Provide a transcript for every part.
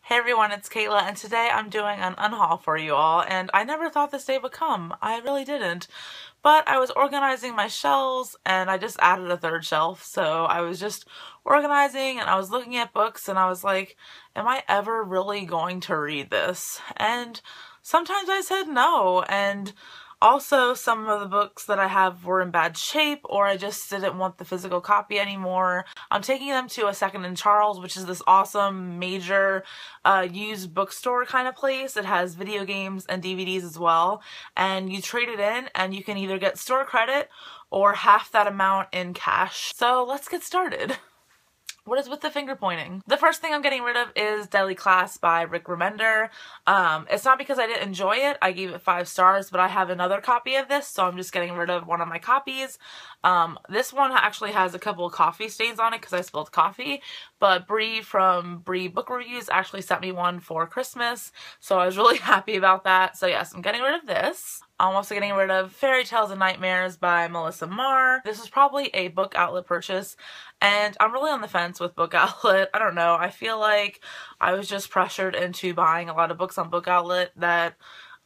Hey everyone, it's Kayla, and today I'm doing an unhaul for you all, and I never thought this day would come. I really didn't. But I was organizing my shelves, and I just added a third shelf, so I was just organizing, and I was looking at books, and I was like, am I ever really going to read this? And sometimes I said no, and also, some of the books that I have were in bad shape, or I just didn't want the physical copy anymore. I'm taking them to a Second and Charles, which is this awesome major used bookstore kind of place. It has video games and DVDs as well, and you trade it in and you can either get store credit or half that amount in cash. So let's get started. What is with the finger pointing? The first thing I'm getting rid of is Deadly Class by Rick Remender. It's not because I didn't enjoy it. I gave it 5 stars, but I have another copy of this, so I'm just getting rid of one of my copies. This one actually has a couple of coffee stains on it because I spilled coffee, but Bree from Bree Book Reviews actually sent me one for Christmas, so I was really happy about that. So yes, I'm getting rid of this. I'm also getting rid of Fairy Tales and Nightmares by Melissa Marr. This is probably a book outlet purchase, and I'm really on the fence with book outlet. I don't know. I feel like I was just pressured into buying a lot of books on book outlet that,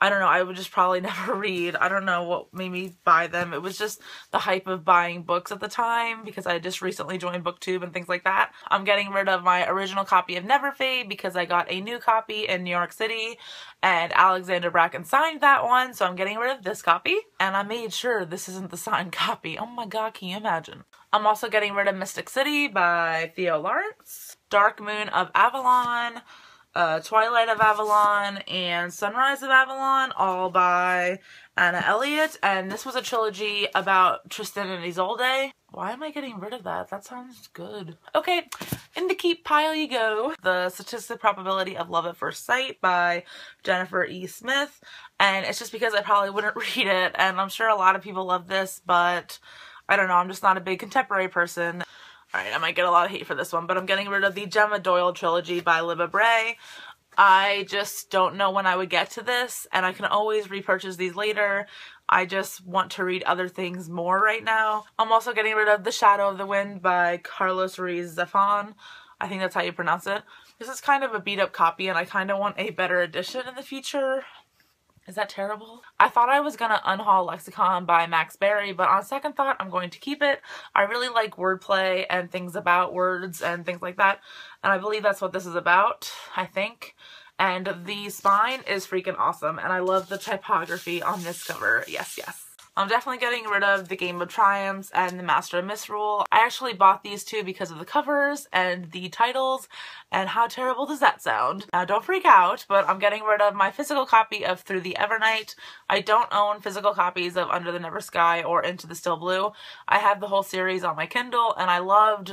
I don't know, I would just probably never read. I don't know what made me buy them. It was just the hype of buying books at the time because I just recently joined BookTube and things like that. I'm getting rid of my original copy of Never Fade because I got a new copy in New York City and Alexander Bracken signed that one, so I'm getting rid of this copy. And I made sure this isn't the signed copy. Oh my god, can you imagine? I'm also getting rid of Mystic City by Theo Lawrence, Dark Moon of Avalon, Twilight of Avalon, and Sunrise of Avalon, all by Anna Elliott, and this was a trilogy about Tristan and Isolde. Why am I getting rid of that? That sounds good. Okay, in the keep pile you go. The Statistic Probability of Love at First Sight by Jennifer E. Smith, and it's just because I probably wouldn't read it, and I'm sure a lot of people love this, but I don't know, I'm just not a big contemporary person. Alright, I might get a lot of hate for this one, but I'm getting rid of the Gemma Doyle trilogy by Libba Bray. I just don't know when I would get to this, and I can always repurchase these later. I just want to read other things more right now. I'm also getting rid of The Shadow of the Wind by Carlos Ruiz Zafón. I think that's how you pronounce it. This is kind of a beat up copy, and I kind of want a better edition in the future. Is that terrible? I thought I was gonna unhaul Lexicon by Max Berry, but on second thought, I'm going to keep it. I really like wordplay and things about words and things like that, and I believe that's what this is about, I think. And the spine is freaking awesome, and I love the typography on this cover. Yes, yes. I'm definitely getting rid of The Game of Triumphs and The Master of Misrule. I actually bought these two because of the covers and the titles, and how terrible does that sound? Now don't freak out, but I'm getting rid of my physical copy of Through the Evernight. I don't own physical copies of Under the Never Sky or Into the Still Blue. I have the whole series on my Kindle, and I loved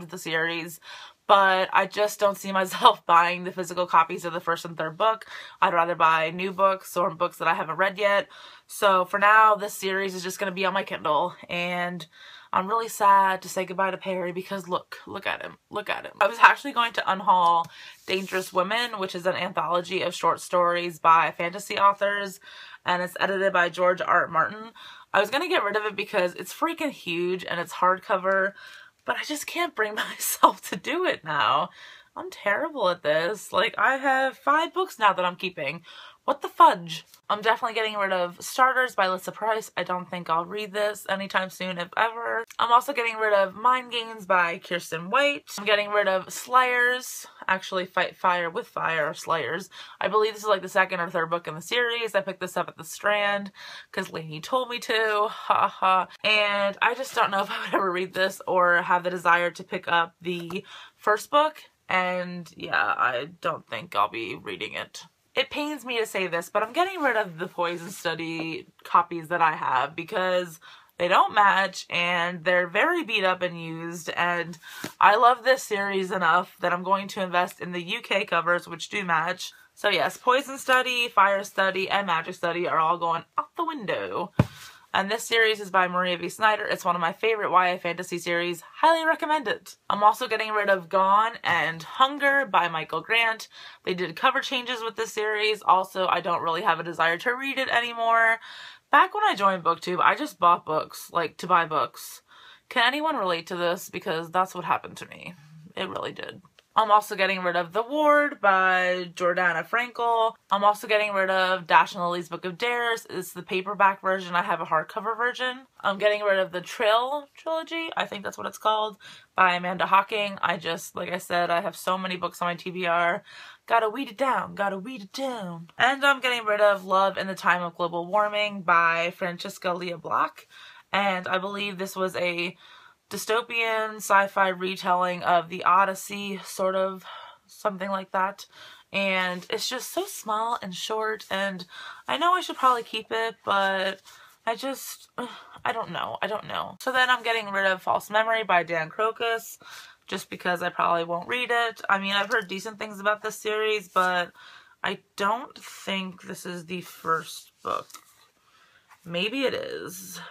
the series. But I just don't see myself buying the physical copies of the first and third book. I'd rather buy new books or books that I haven't read yet. So for now, this series is just going to be on my Kindle. And I'm really sad to say goodbye to Perry because look at him. Look at him. I was actually going to unhaul Dangerous Women, which is an anthology of short stories by fantasy authors. And it's edited by George R. Martin. I was going to get rid of it because it's freaking huge and it's hardcover. But I just can't bring myself to do it now. I'm terrible at this. Like, I have 5 books now that I'm keeping. What the fudge? I'm definitely getting rid of Starters by Lissa Price. I don't think I'll read this anytime soon, if ever. I'm also getting rid of Mind Games by Kirsten White. I'm getting rid of Slayers. Actually, Fight Fire with Fire, or Slayers. I believe this is like the second or third book in the series. I picked this up at the Strand because Lainey told me to. Haha. And I just don't know if I would ever read this or have the desire to pick up the first book. And yeah, I don't think I'll be reading it. It pains me to say this, but I'm getting rid of the Poison Study copies that I have because they don't match and they're very beat up and used, and I love this series enough that I'm going to invest in the UK covers, which do match. So yes, Poison Study, Fire Study, and Magic Study are all going out the window. And this series is by Maria V. Snyder. It's one of my favorite YA fantasy series. Highly recommend it. I'm also getting rid of Gone and Hunger by Michael Grant. They did cover changes with this series. Also, I don't really have a desire to read it anymore. Back when I joined BookTube, I just bought books, like to buy books. Can anyone relate to this? Because that's what happened to me. It really did. I'm also getting rid of The Ward by Jordana Frankel. I'm also getting rid of Dash and Lily's Book of Dares. It's the paperback version. I have a hardcover version. I'm getting rid of the Trail trilogy. I think that's what it's called, by Amanda Hocking. Like I said, I have so many books on my TBR. Gotta weed it down. Gotta weed it down. And I'm getting rid of Love in the Time of Global Warming by Francisca Leah Black. And I believe this was a dystopian sci-fi retelling of the Odyssey, sort of, something like that. And it's just so small and short, and I know I should probably keep it, but I don't know. So then I'm getting rid of False Memory by Dan Crocus, just because I probably won't read it. I mean, I've heard decent things about this series, but I don't think this is the first book. Maybe it is.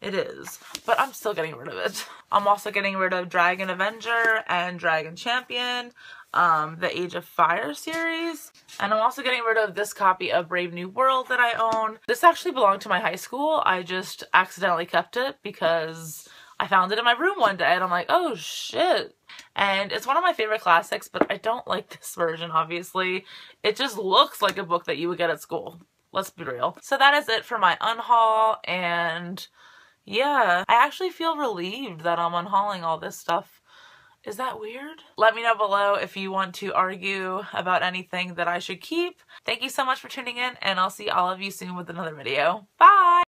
It is, but I'm still getting rid of it. I'm also getting rid of Dragon Avenger and Dragon Champion, the Age of Fire series. And I'm also getting rid of this copy of Brave New World that I own. This actually belonged to my high school. I just accidentally kept it because I found it in my room one day and I'm like, oh shit. And it's one of my favorite classics, but I don't like this version, obviously. It just looks like a book that you would get at school. Let's be real. So that is it for my unhaul, and yeah, I actually feel relieved that I'm unhauling all this stuff. Is that weird? Let me know below if you want to argue about anything that I should keep. Thank you so much for tuning in, and I'll see all of you soon with another video. Bye!